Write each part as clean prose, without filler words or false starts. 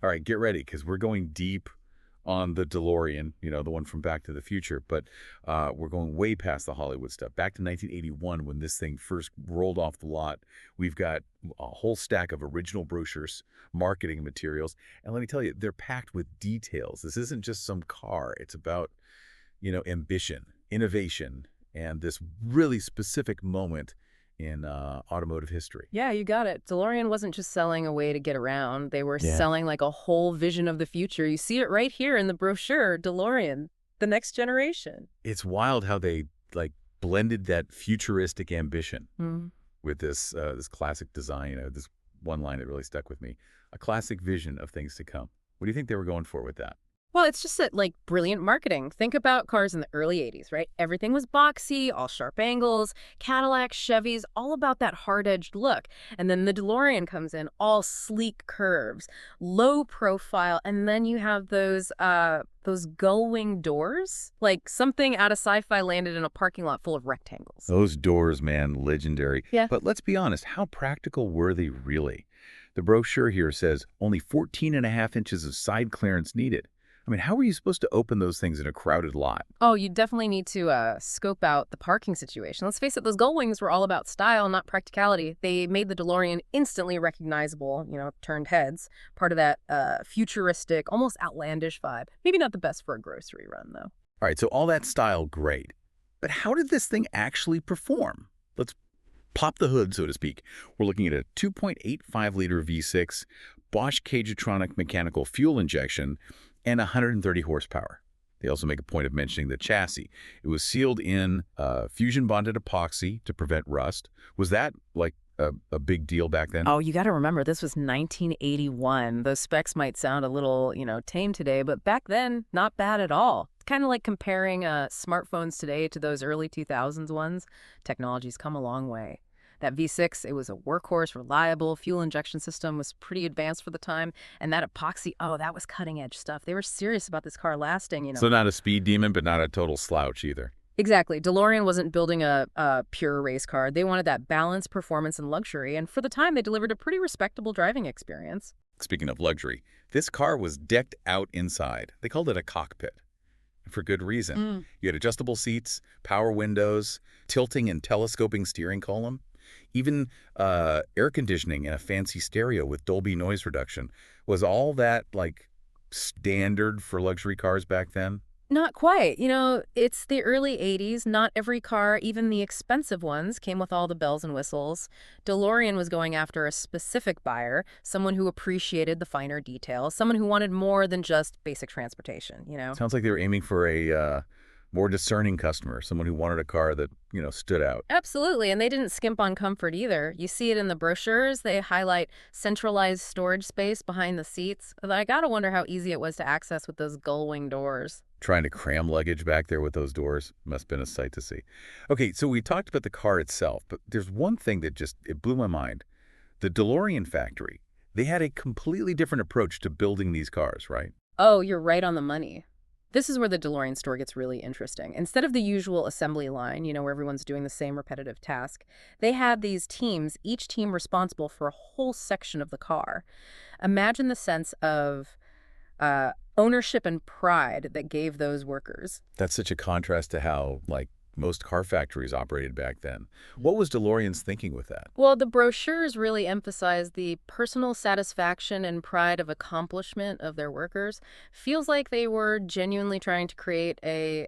All right, get ready because we're going deep on the DeLorean, the one from Back to the Future, but we're going way past the Hollywood stuff. Back to 1981 when this thing first rolled off the lot, we've got a whole stack of original brochures, marketing materials, and let me tell you, they're packed with details. This isn't just some car. It's about, ambition, innovation, and this really specific moment in automotive history. Yeah, you got it. DeLorean wasn't just selling a way to get around. They were Yeah. selling like a whole vision of the future. You see it right here in the brochure, DeLorean, the next generation. It's wild how they blended that futuristic ambition Mm. with this classic design. This one line that really stuck with me: a classic vision of things to come. What do you think they were going for with that? Well, it's just that, like, brilliant marketing. Think about cars in the early 80s, right? Everything was boxy, all sharp angles, Cadillacs, Chevys, all about that hard-edged look. And then the DeLorean comes in, all sleek curves, low profile, and then you have those gull-wing doors, like something out of sci-fi landed in a parking lot full of rectangles. Those doors, man, legendary. Yeah. But let's be honest, how practical were they really? The brochure here says only 14.5 inches of side clearance needed. I mean, how were you supposed to open those things in a crowded lot? Oh, you definitely need to scope out the parking situation. Let's face it, those gull wings were all about style, not practicality. They made the DeLorean instantly recognizable, turned heads. Part of that futuristic, almost outlandish vibe. Maybe not the best for a grocery run, though. All right, so all that style, great. But how did this thing actually perform? Let's pop the hood, so to speak. We're looking at a 2.85-liter V6, Bosch Cagetronic mechanical fuel injection, and 130 horsepower. They also make a point of mentioning the chassis. It was sealed in fusion-bonded epoxy to prevent rust. Was that like a big deal back then? Oh, you got to remember, this was 1981. Those specs might sound a little, tame today, but back then, not bad at all. It's kind of like comparing smartphones today to those early 2000s ones. Technology's come a long way. That V6, it was a workhorse, reliable, fuel injection system was pretty advanced for the time. And that epoxy, oh, that was cutting-edge stuff. They were serious about this car lasting. So not a speed demon, but not a total slouch either. Exactly. DeLorean wasn't building a pure race car. They wanted that balance, performance, and luxury. And for the time, they delivered a pretty respectable driving experience. Speaking of luxury, this car was decked out inside. They called it a cockpit. For good reason. You had adjustable seats, power windows, tilting and telescoping steering column. Even air conditioning and a fancy stereo with Dolby noise reduction. Was all that, standard for luxury cars back then? Not quite. It's the early 80s. Not every car, even the expensive ones, came with all the bells and whistles. DeLorean was going after a specific buyer, someone who appreciated the finer details, someone who wanted more than just basic transportation. Sounds like they were aiming for a more discerning customer, someone who wanted a car that, stood out. Absolutely, and they didn't skimp on comfort either. You see it in the brochures. They highlight centralized storage space behind the seats. I gotta wonder how easy it was to access with those gull-wing doors. Trying to cram luggage back there with those doors must have been a sight to see. Okay, so we talked about the car itself, but there's one thing that it blew my mind. The DeLorean factory, they had a completely different approach to building these cars, right? Oh, you're right on the money. This is where the DeLorean story gets really interesting. Instead of the usual assembly line, where everyone's doing the same repetitive task, they had these teams, each team responsible for a whole section of the car. Imagine the sense of ownership and pride that gave those workers. That's such a contrast to how, most car factories operated back then. What was DeLorean's thinking with that? Well, the brochures really emphasize the personal satisfaction and pride of accomplishment of their workers. Feels like they were genuinely trying to create a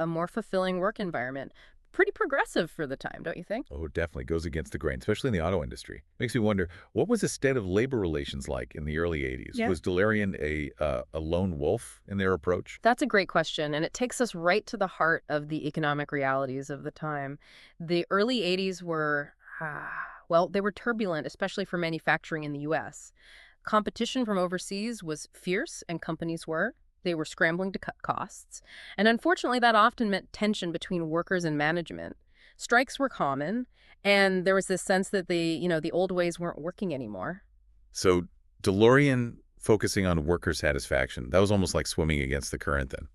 more fulfilling work environment. Pretty progressive for the time, don't you think? Oh, it definitely goes against the grain, especially in the auto industry. Makes me wonder, what was the state of labor relations like in the early 80s? Yeah. Was DeLorean a lone wolf in their approach? That's a great question, and it takes us right to the heart of the economic realities of the time. The early 80s were, they were turbulent, especially for manufacturing in the U.S. Competition from overseas was fierce, and companies were. They were scrambling to cut costs. And unfortunately, that often meant tension between workers and management. Strikes were common, and there was this sense that the old ways weren't working anymore. So DeLorean focusing on worker satisfaction, that was almost like swimming against the current then.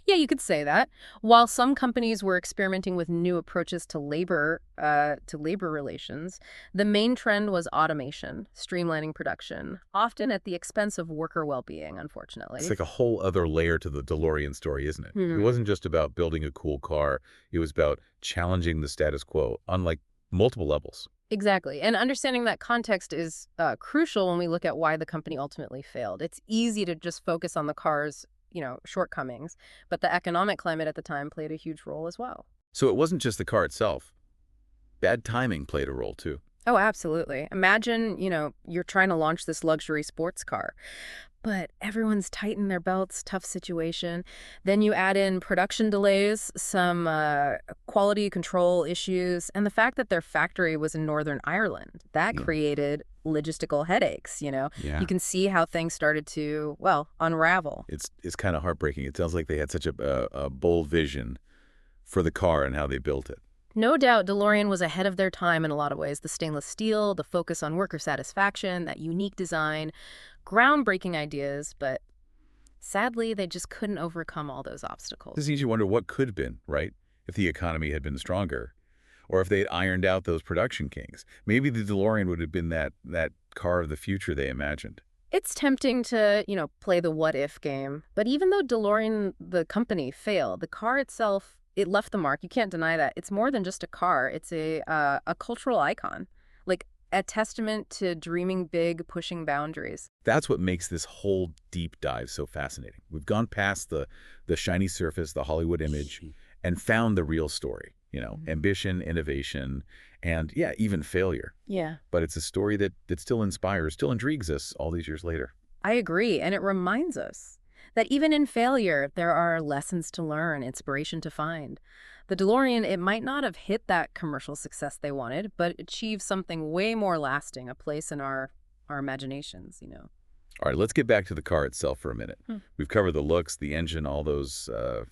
Yeah, you could say that. While some companies were experimenting with new approaches to labor relations, the main trend was automation, streamlining production, often at the expense of worker well-being, It's unfortunately. like a whole other layer to the DeLorean story, isn't it? It Hmm. wasn't just about building a cool car. It was about challenging the status quo on like multiple levels. Exactly. And understanding that context is crucial when we look at why the company ultimately failed. It's easy to just focus on the car's, shortcomings, but the economic climate at the time played a huge role as well. So it wasn't just the car itself. Bad timing played a role too. Oh, absolutely. Imagine, you're trying to launch this luxury sports car, but everyone's tightened their belts, tough situation. Then you add in production delays, some quality control issues, and the fact that their factory was in Northern Ireland. That Yeah. created logistical headaches. You Yeah. can see how things started to, well, unravel. It's kind of heartbreaking. It sounds like they had such a bold vision for the car and how they built it. No doubt DeLorean was ahead of their time in a lot of ways. The stainless steel, the focus on worker satisfaction, that unique design, groundbreaking ideas, but sadly, they just couldn't overcome all those This obstacles. makes you wonder what could have been, right? If the economy had been stronger, or if they had ironed out those production kings. Maybe the DeLorean would have been that car of the future they imagined. It's tempting to, play the what if game, but even though DeLorean, the company, failed, the car itself, it left the mark. You can't deny that. It's more than just a car. It's a cultural icon, like a testament to dreaming big, pushing boundaries. That's what makes this whole deep dive so fascinating. We've gone past the shiny surface, the Hollywood image, and found the real story. Mhm. Ambition, innovation, and yeah, even failure. Yeah. But it's a story that still inspires, still intrigues us all these years later. I agree, and it reminds us that even in failure, there are lessons to learn, inspiration to find. The DeLorean, it might not have hit that commercial success they wanted, but achieved something way more lasting, a place in our imaginations. All right, let's get back to the car itself for a minute. Hmm. We've covered the looks, the engine, all those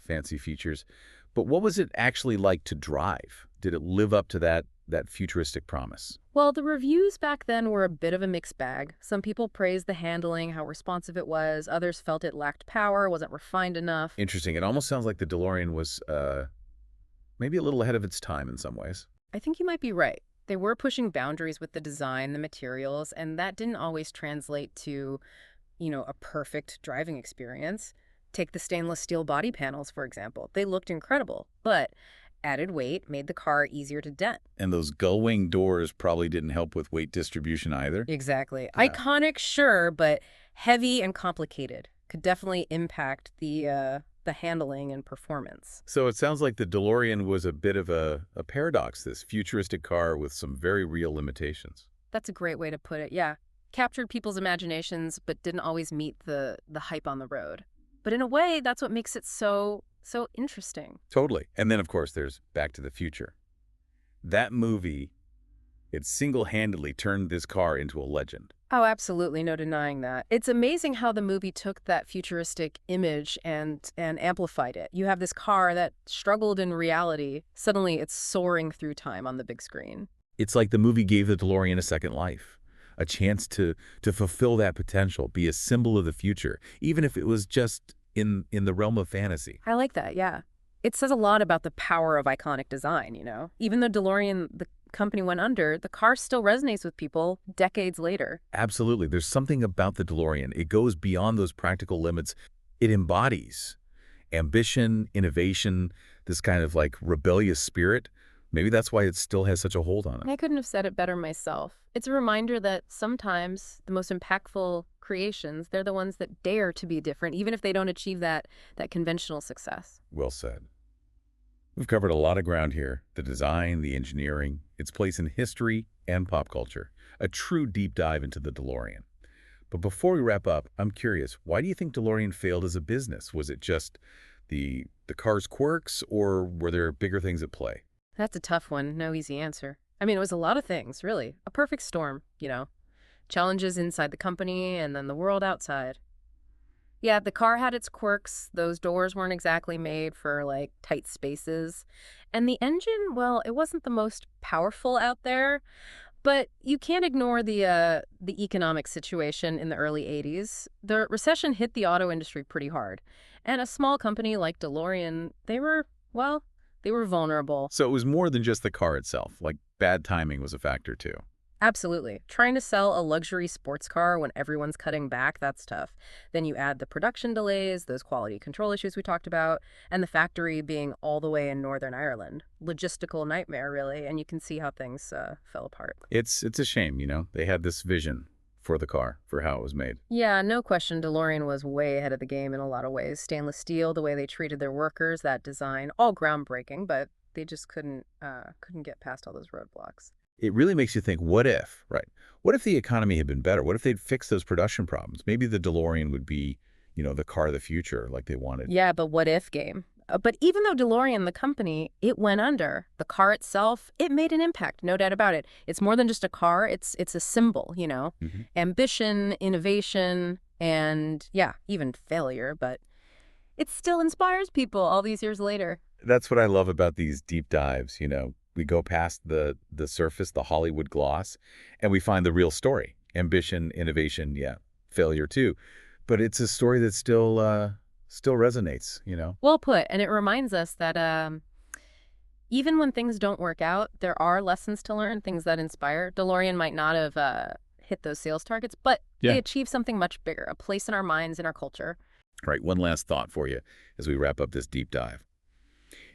fancy features. But what was it actually like to drive? Did it live up to that futuristic promise? Well, the reviews back then were a bit of a mixed bag. Some people praised the handling, how responsive it was. Others felt it lacked power, wasn't refined enough. Interesting. It almost sounds like the DeLorean was maybe a little ahead of its time in some ways. I think you might be right. They were pushing boundaries with the design, the materials, and that didn't always translate to, a perfect driving experience. Take the stainless steel body panels, for example. They looked incredible, but added weight made the car easier to dent. And those gull-wing doors probably didn't help with weight distribution either. Exactly. Yeah. Iconic, sure, but heavy and complicated. Could definitely impact the handling and performance. So it sounds like the DeLorean was a bit of a paradox, this futuristic car with some very real limitations. That's a great way to put it. Yeah. Captured people's imaginations, but didn't always meet the hype on the road. But in a way, that's what makes it so interesting. Totally. And then, of course, there's Back to the Future. That movie, it single-handedly turned this car into a legend. Oh, absolutely, no denying that. It's amazing how the movie took that futuristic image and amplified it. You have this car that struggled in reality. Suddenly, it's soaring through time on the big screen. It's like the movie gave the DeLorean a second life, a chance to fulfill that potential, be a symbol of the future, even if it was just in the realm of fantasy. I like that, yeah. It says a lot about the power of iconic design. Even though DeLorean, the company, went under, the car still resonates with people decades later. Absolutely. There's something about the DeLorean. It goes beyond those practical limits. It embodies ambition, innovation, this kind of like rebellious spirit. Maybe that's why it still has such a hold on it. I couldn't have said it better myself. It's a reminder that sometimes the most impactful creations, they're the ones that dare to be different, even if they don't achieve that conventional success. Well said. We've covered a lot of ground here. The design, the engineering, its place in history and pop culture. A true deep dive into the DeLorean. But before we wrap up, I'm curious, why do you think DeLorean failed as a business? Was it just the car's quirks, or were there bigger things at play? That's a tough one. No easy answer. I mean, it was a lot of things, really. A perfect storm. Challenges inside the company and then the world outside. Yeah, the car had its quirks. Those doors weren't exactly made for, like, tight spaces. And the engine, well, it wasn't the most powerful out there, But you can't ignore the economic situation in the early 80s. The recession hit the auto industry pretty hard. And a small company like DeLorean, well, they were vulnerable. So it was more than just the car itself. Like, bad timing was a factor too. Absolutely. Trying to sell a luxury sports car when everyone's cutting back, that's tough. Then you add the production delays, those quality control issues we talked about, and the factory being all the way in Northern Ireland. Logistical nightmare, really, and you can see how things fell apart. It's a shame, you know. They had this vision for the car, for how it was made. Yeah, no question, DeLorean was way ahead of the game in a lot of ways. Stainless steel, the way they treated their workers, that design, all groundbreaking, but they just couldn't get past all those roadblocks. It really makes you think, what if, right? What if the economy had been better? What if they'd fixed those production problems? Maybe the DeLorean would be, the car of the future like they wanted. Yeah, but what if game? But even though DeLorean, the company, it went under, the car itself, it made an impact, no doubt about it. It's more than just a car, it's a symbol. Hmm. Ambition, innovation, and yeah, even failure, but it still inspires people all these years later. That's what I love about these deep dives. We go past the surface, the Hollywood gloss, and we find the real story. Ambition, innovation, yeah, failure too. But it's a story that still resonates. Well put, and it reminds us that even when things don't work out, there are lessons to learn, things that inspire. DeLorean might not have hit those sales targets, but Yeah. they achieved something much bigger, a place in our minds, in our culture. Right, one last thought for you as we wrap up this deep dive.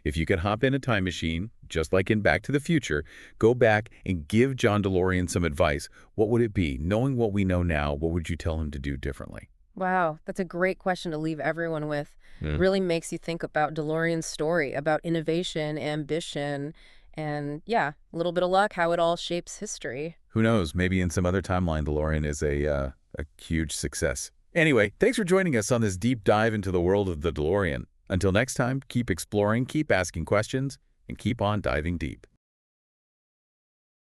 If you could hop in a time machine, just like in Back to the Future, go back and give John DeLorean some advice, what would it be? Knowing what we know now, what would you tell him to do differently? Wow, that's a great question to leave everyone with. Yeah. Really makes you think about DeLorean's story, about innovation, ambition, and yeah, a little bit of luck, how it all shapes history. Who knows? Maybe in some other timeline, DeLorean is a huge success. Anyway, thanks for joining us on this deep dive into the world of the DeLorean. Until next time, keep exploring, keep asking questions, and keep on diving deep.